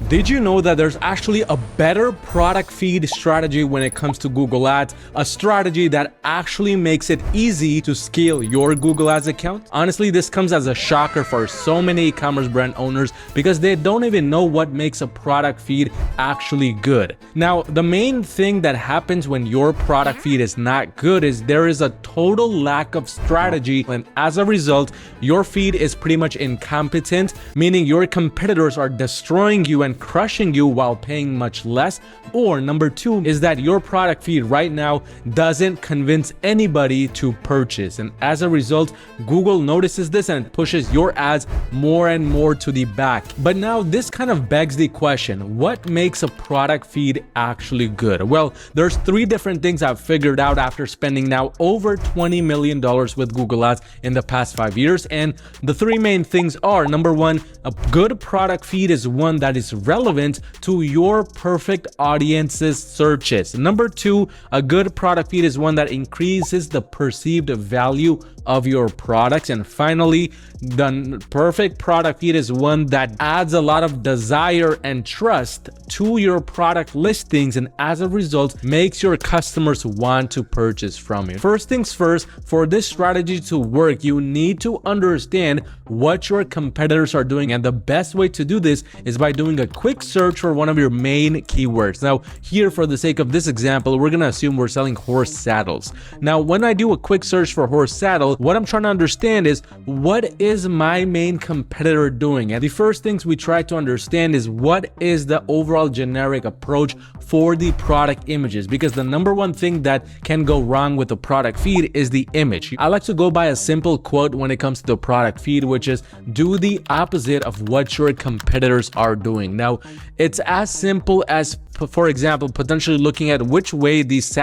Did you know that there's actually a better product feed strategy when it comes to Google Ads? A strategy that actually makes it easy to scale your Google Ads account? Honestly, this comes as a shocker for so many e-commerce brand owners because they don't even know what makes a product feed actually good. Now, the main thing that happens when your product feed is not good is there is a total lack of strategy, and as a result, your feed is pretty much incompetent, meaning your competitors are destroying you and crushing you while paying much less. Or number two is that your product feed right now doesn't convince anybody to purchase, and as a result, Google notices this and pushes your ads more and more to the back. But now this kind of begs the question, what makes a product feed actually good? Well, there's three different things I've figured out after spending now over $20 million with Google Ads in the past 5 years, and the three main things are: number one, a good product feed is one that is relevant to your perfect audience's searches. Number two, a good product feed is one that increases the perceived value of your products. And finally, the perfect product feed is one that adds a lot of desire and trust to your product listings, and as a result, makes your customers want to purchase from you. First things first, for this strategy to work, you need to understand what your competitors are doing, and the best way to do this is by doing a quick search for one of your main keywords. Now, here, for the sake of this example, we're gonna assume we're selling horse saddles. Now, when I do a quick search for horse saddle, what I'm trying to understand is, what is my main competitor doing? And the first things we try to understand is, what is the overall generic approach for the product images? Because the number one thing that can go wrong with the product feed is the image. I like to go by a simple quote when it comes to the product feed, which is, do the opposite of what your competitors are doing. Now, it's as simple as, for example, potentially looking at which way these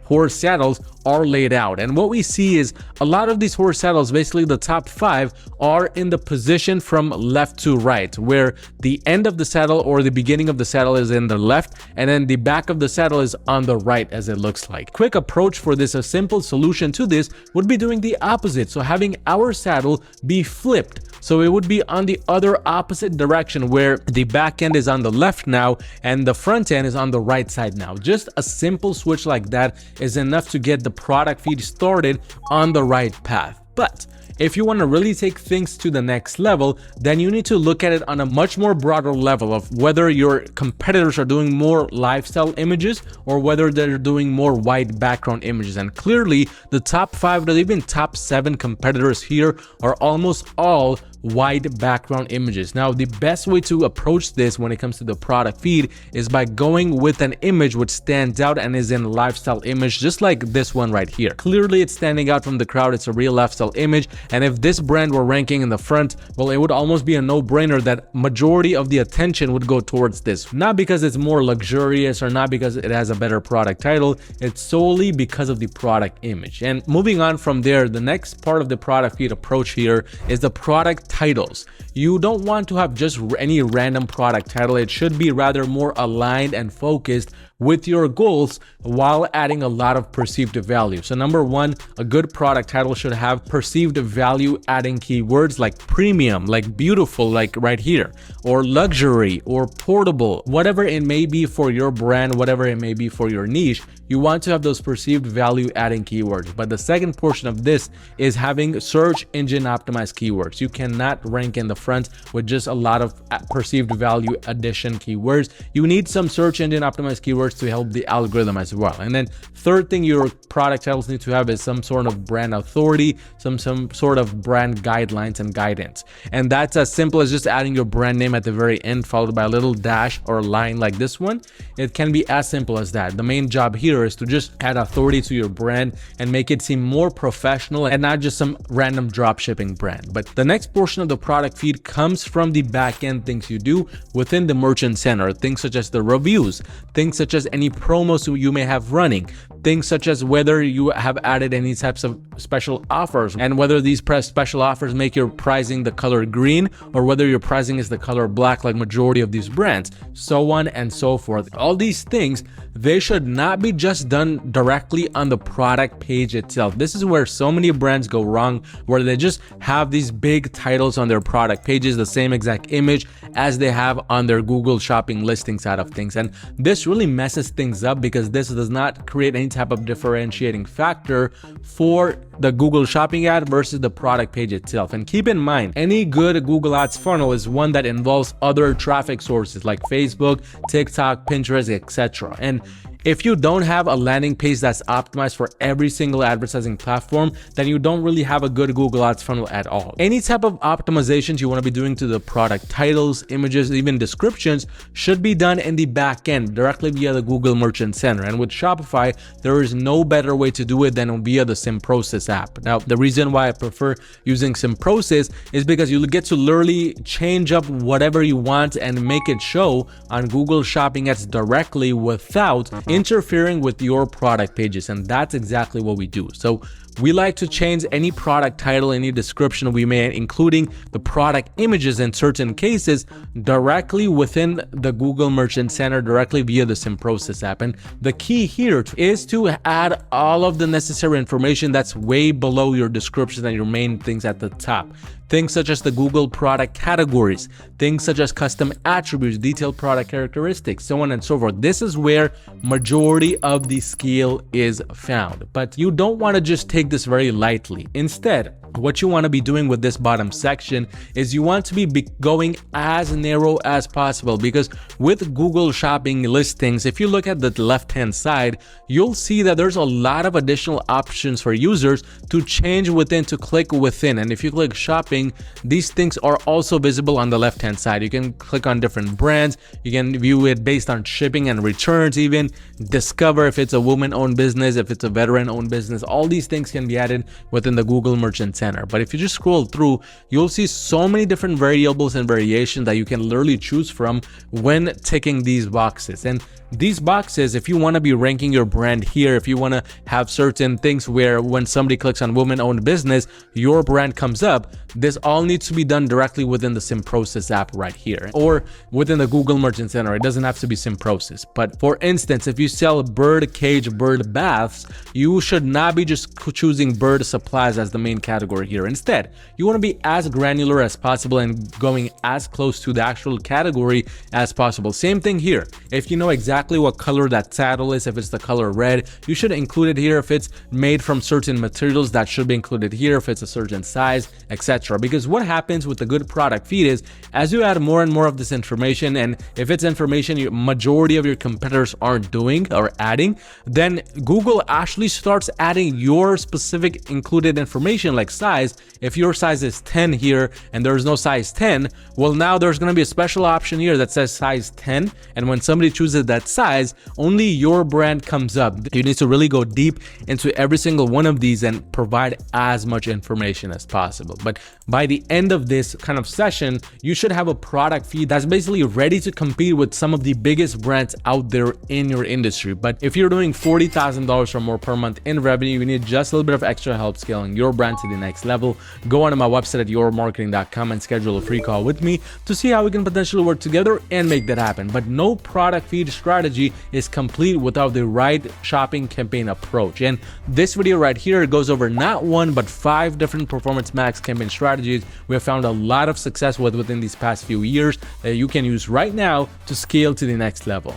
horse saddles are laid out. And what we see is a lot of these horse saddles, basically the top 5, are in the position from left to right, where the end of the saddle or the beginning of the saddle is in the left, and then the back of the saddle is on the right, as it looks like. Quick approach for this, a simple solution to this would be doing the opposite. So having our saddle be flipped. So it would be on the other opposite direction, where the back end is on the left now and the front end is on the right side now. Just a simple switch like that is enough to get the product feed started on the right path. But if you want to really take things to the next level, then you need to look at it on a much more broader level of whether your competitors are doing more lifestyle images or whether they're doing more white background images. And clearly, the top 5 or even top 7 competitors here are almost all white background images. Now, the best way to approach this when it comes to the product feed is by going with an image which stands out and is in lifestyle image, just like this one right here. Clearly, it's standing out from the crowd. It's a real lifestyle image, and if this brand were ranking in the front, well, it would almost be a no-brainer that majority of the attention would go towards this. Not because it's more luxurious or not because it has a better product title, it's solely because of the product image. And moving on from there, the next part of the product feed approach here is the product titles. You don't want to have just any random product title. It should be rather more aligned and focused with your goals while adding a lot of perceived value. So number one, a good product title should have perceived value adding keywords like premium, like beautiful, like right here, or luxury, or portable, whatever it may be for your brand, whatever it may be for your niche. You want to have those perceived value adding keywords. But the second portion of this is having search engine optimized keywords. You cannot rank in the front with just a lot of perceived value addition keywords. You need some search engine optimized keywords to help the algorithm as well. And then third thing your product titles need to have is some sort of brand authority, some sort of brand guidelines and guidance. And that's as simple as just adding your brand name at the very end, followed by a little dash or line like this one. It can be as simple as that. The main job here is to just add authority to your brand and make it seem more professional and not just some random drop shipping brand. But the next portion of the product feed comes from the back end things you do within the merchant center, things such as the reviews, things such as any promos you may have running, things such as whether you have added any types of special offers and whether these special offers make your pricing the color green or whether your pricing is the color black like majority of these brands, so on and so forth. All these things, they should not be just done directly on the product page itself. This is where so many brands go wrong, where they just have these big titles titles on their product pages, the same exact image as they have on their Google Shopping listing side of things. And this really messes things up because this does not create any type of differentiating factor for the Google Shopping ad versus the product page itself. And keep in mind, any good Google Ads funnel is one that involves other traffic sources like Facebook, TikTok, Pinterest, etc. And if you don't have a landing page that's optimized for every single advertising platform, then you don't really have a good Google Ads funnel at all. Any type of optimizations you want to be doing to the product titles, images, even descriptions should be done in the back end directly via the Google Merchant Center. And with Shopify, there is no better way to do it than via the SimProcess app. Now, the reason why I prefer using SimProcess is because you get to literally change up whatever you want and make it show on Google Shopping ads directly without interfering with your product pages. And that's exactly what we do. So we like to change any product title, any description we may, including the product images in certain cases, directly within the Google Merchant Center, directly via the SimProcess app. And the key here is to add all of the necessary information that's way below your description and your main things at the top. Things such as the Google product categories, things such as custom attributes, detailed product characteristics, so on and so forth. This is where majority of the skill is found. But you don't want to just take this very lightly. Instead, what you want to be doing with this bottom section is you want to be going as narrow as possible, because with Google Shopping listings, if you look at the left-hand side, you'll see that there's a lot of additional options for users to change within, to click within. And if you click shopping, these things are also visible on the left-hand side. You can click on different brands. You can view it based on shipping and returns, even discover if it's a woman-owned business, if it's a veteran-owned business. All these things can be added within the Google Merchant Center. But if you just scroll through, you'll see so many different variables and variations that you can literally choose from when ticking these boxes. And these boxes, if you want to be ranking your brand here, if you want to have certain things where when somebody clicks on woman-owned business, your brand comes up, this all needs to be done directly within the SimProcess app right here, or within the Google Merchant Center. It doesn't have to be SimProcess. But for instance, if you sell bird cage, bird baths, you should not be just choosing bird supplies as the main category here. Instead, you want to be as granular as possible and going as close to the actual category as possible. Same thing here. If you know exactly what color that saddle is, if it's the color red, you should include it here. If it's made from certain materials, that should be included here. If it's a certain size, etc. Because what happens with the good product feed is, as you add more and more of this information, and if it's information you majority of your competitors aren't doing or adding, then Google actually starts adding your specific included information like size. If your size is 10 here and there's no size 10, well, now there's going to be a special option here that says size 10, and when somebody chooses that size, only your brand comes up. You need to really go deep into every single one of these and provide as much information as possible. But by the end of this kind of session, you should have a product feed that's basically ready to compete with some of the biggest brands out there in your industry. But if you're doing $40,000 or more per month in revenue, you need just a little bit of extra help scaling your brand to the next level. Go onto my website at yourmarketing.com and schedule a free call with me to see how we can potentially work together and make that happen. But no product feed strategy is complete without the right shopping campaign approach. And this video right here goes over not one, but 5 different performance max campaign strategies we have found a lot of success with within these past few years that you can use right now to scale to the next level.